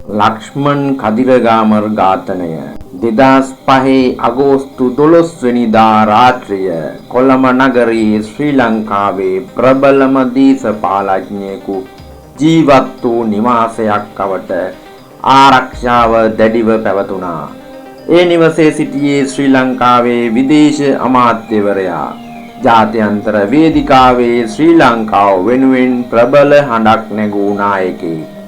ලක්ෂ්මන් කදිරගාමර් ඝාතනය 2005 අගෝස්තු 12 වෙනිදා රාත්‍රිය කොළඹ නගරයේ ශ්‍රී ලංකාවේ ප්‍රබලම දේශපාලඥයෙකු ජීවත් වූ නිවාසයක් අවට ආරක්ෂාව දැඩිව පැවතුණා. ඒ නිවසේ සිටියේ ශ්‍රී ලංකාවේ විදේශ අමාත්‍යවරයා ජාත්‍යන්තර වේදිකාවේ ශ්‍රී ලංකාව වෙනුවෙන් ප්‍රබල හඬක් නැගූ නායකයෙක්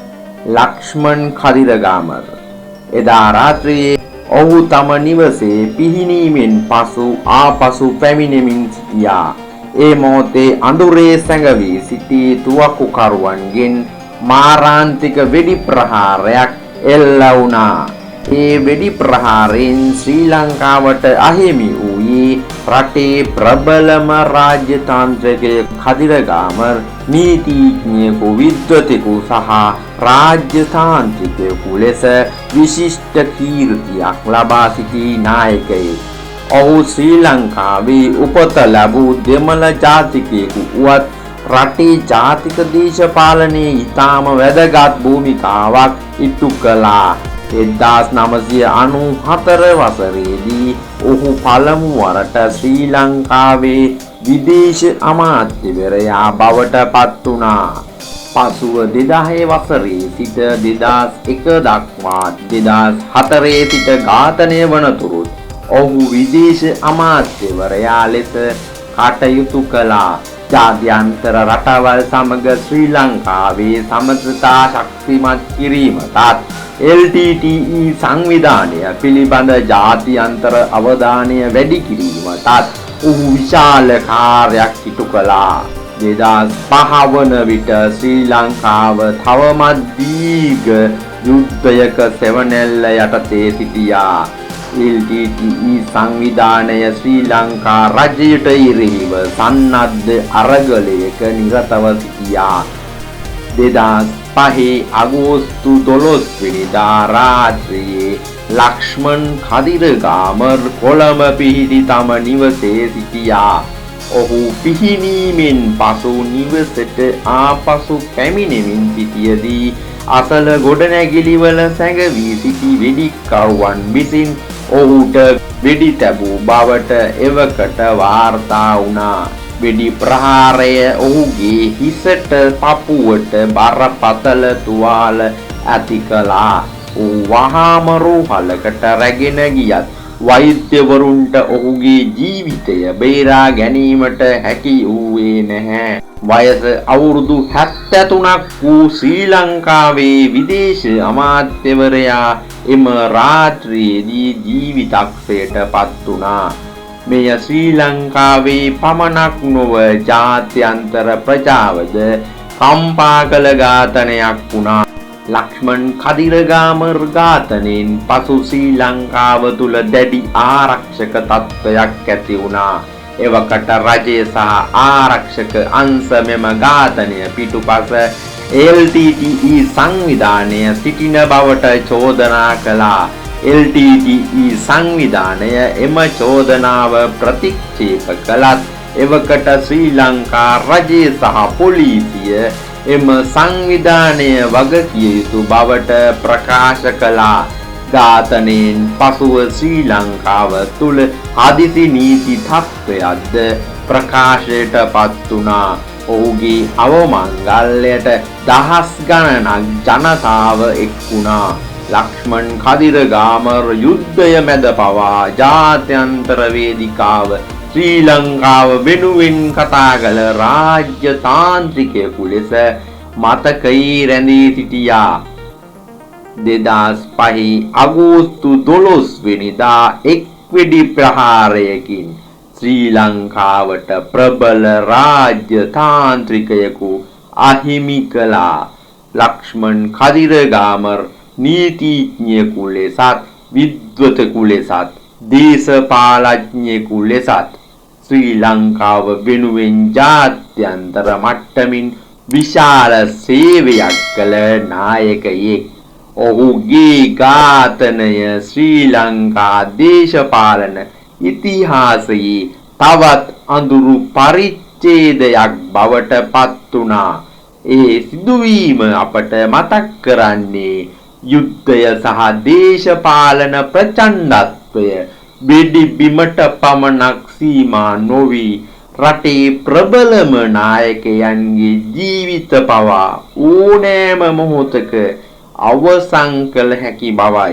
ලක්ෂ්මන් කදිරගාමර් එදා රාත්‍රියේ ඔහු තම නිවසේ පිහිනීමෙන් පසු ආපසු පැමිණෙමින් සිටියා. ඒ මොහොතේ අඳුරේ සැඟවී සිටි තුවක්කුකරුවන්ගෙන් මාරාන්තික වෙඩි ප්‍රහාරයක් එල්ල වුණා. ඒ වෙඩි ප්‍රහාරයෙන් ශ්‍රී ලංකාවට අහිමි වූයේ රටේ ප්‍රබලම රාජ්‍යතාන්ත්‍රිකයෙක් කදිරගාමර් නීතිඥයෙකු විද්වතෙකු සහ රාජ්‍යතාන්ත්‍රිකයෙකු ලෙස විශිෂ්ට කීර්තියක් ලබා සිටි නායකයෙක්. ඔහු ශ්‍රී ලංකාවේ උපත ලැබූ දෙමළ ජාතිකයෙකු වුවත් රටේ ජාතික දේශපාලනයේ ඉතාම වැදගත් භූමිකාවක් ඉටු කළා. 1994 වසරේදී ඔහු පළමු වරට ශ්‍රී ලංකාවේ විදේශ අමාත්‍යවරයා බවට පත් වුණා. පසුව 2010 වසරේ සිට 2001 දක්වා 2004 සිට ඝාතනය වනතුරුත් ඔහු විදේශ අමාත්‍යවරයා ලෙස කටයුතු කළා. ජාත්‍යන්තර රටවල් සමග ශ්‍රී ලංකාවේ සමගතා ශක්තිමත් කිරීමටත් LTTE සංවිධානය පිළිබඳ ජාත්‍යන්තර අවධානය වැඩි කිරීමටත් ඔහු විශාල කාර්යයක් ඉටු කළා. 2005 වන විට ශ්‍රී ලංකාව තවමත් දීර්ඝ යුද්ධයක සෙවණැල්ල යටතේ සිටියා. LTTE සංවිධානය ශ්‍රී ලංකා රජයට එරෙහිව සන්නද්ධ අරගලයක නිරතව සිටියා. 2005 අගෝස්තු 12 වෙනිදා රාත්‍රියේ ලක්ෂ්මන් කදිරගාමර් කොළඹ පිහිටි තම නිවසේ සිටියා. ඔහු පිහිනීමෙන් පසු නිවසට ආපසු පැමිණෙමින් සිටියදී අසල ගොඩනැගිලිවල සැඟවී සිටි වෙඩික්කරුවන් විසින් ඔහුට වෙඩි තැබූ බවට එවකට වාර්තා වුණා. වෙඩි ප්‍රහාරය ඔහුගේ හිසට පපුවට බරපතල තුවාල ඇති කළා. ඔහු වහාම රෝහලකට රැගෙන ගියත් වෛද්‍යවරුන්ට ඔහුගේ ජීවිතය බේරා ගැනීමට හැකි වූයේ නැහැ. වයස අවුරුදු 73ක් වූ ශ්‍රී ලංකාවේ විදේශ අමාත්‍යවරයා එම රාත්‍රියේදී ජීවිතක්ෂයට පත් වුණා. මෙය ශ්‍රී ලංකාවේ පමණක් නොව ජාත්‍යන්තර ප්‍රජාවද කම්පා කළ ඝාතනයක් වුණා. ලක්ෂ්මන් කදිරගාමර් ඝාතනයෙන් පසු ශ්‍රී ලංකාව තුල දැඩි ආරක්ෂක තත්ත්වයක් ඇති වුණා. එවකට රජය සහ ආරක්ෂක අංශ මෙම ඝාතනය පිටුපස LTTE සංවිධානය සිටින බවට චෝදනා කළා. LTTE සංවිධානය එම චෝදනාව ප්‍රතික්ෂේප කළත් එවකට ශ්‍රී ලංකා රජය සහ පොලිසිය එම සංවිධානය වගකිය යුතු බවට ප්‍රකාශ කළා. ඝාතනයෙන් පසුව ශ්‍රී ලංකාව තුළ හදිසි නීති තත්ත්වයක්ද ප්‍රකාශයට පත් වුණා. ඔහුගේ අවමංගල්‍යයට දහස් ගණනක් ජනතාව එක් වුණා. ලක්ෂ්මන් කදිරගාමර් යුද්ධය මැද පවා ජාත්‍යන්තර වේදිකාව ශ්‍රී ලංකාව වෙනුවෙන් කතා කළ රාජ්‍යතාන්ත්‍රිකයෙකු ලෙස මතකයේ රැඳී සිටියා. 2005 අගෝස්තු 12 වෙනිදා එක් වෙඩි ප්‍රහාරයකින් ශ්‍රී ලංකාවට ප්‍රබල රාජ්‍යතාන්ත්‍රිකයෙකු අහිමි කළා. ලක්ෂ්මන් කදිරගාමර් නීතිඥයෙකු ලෙසත් විද්වතෙකු ලෙසත් දේශපාලඥයෙකු ලෙසත් ශ්‍රී ලංකාව වෙනුවෙන් ජාත්‍යන්තර මට්ටමින් විශාල සේවයක් කළ නායකයෙක්. ඔහුගේ ඝාතනය ශ්‍රී ලංකා දේශපාලන ඉතිහාසයේ තවත් අඳුරු පරිච්ඡේදයක් බවට පත් වුණා. ඒ සිදුවීම අපට මතක් කරන්නේ යුද්ධය සහ දේශපාලන ප්‍රචණ්ඩත්වය බෙඩි බිමට පමණක් සීමා නොවි රටේ ප්‍රබලම නායකයන්ගේ ජීවිත පවා ඕනෑම මොහොතක අවසන් කළ හැකි බවයි.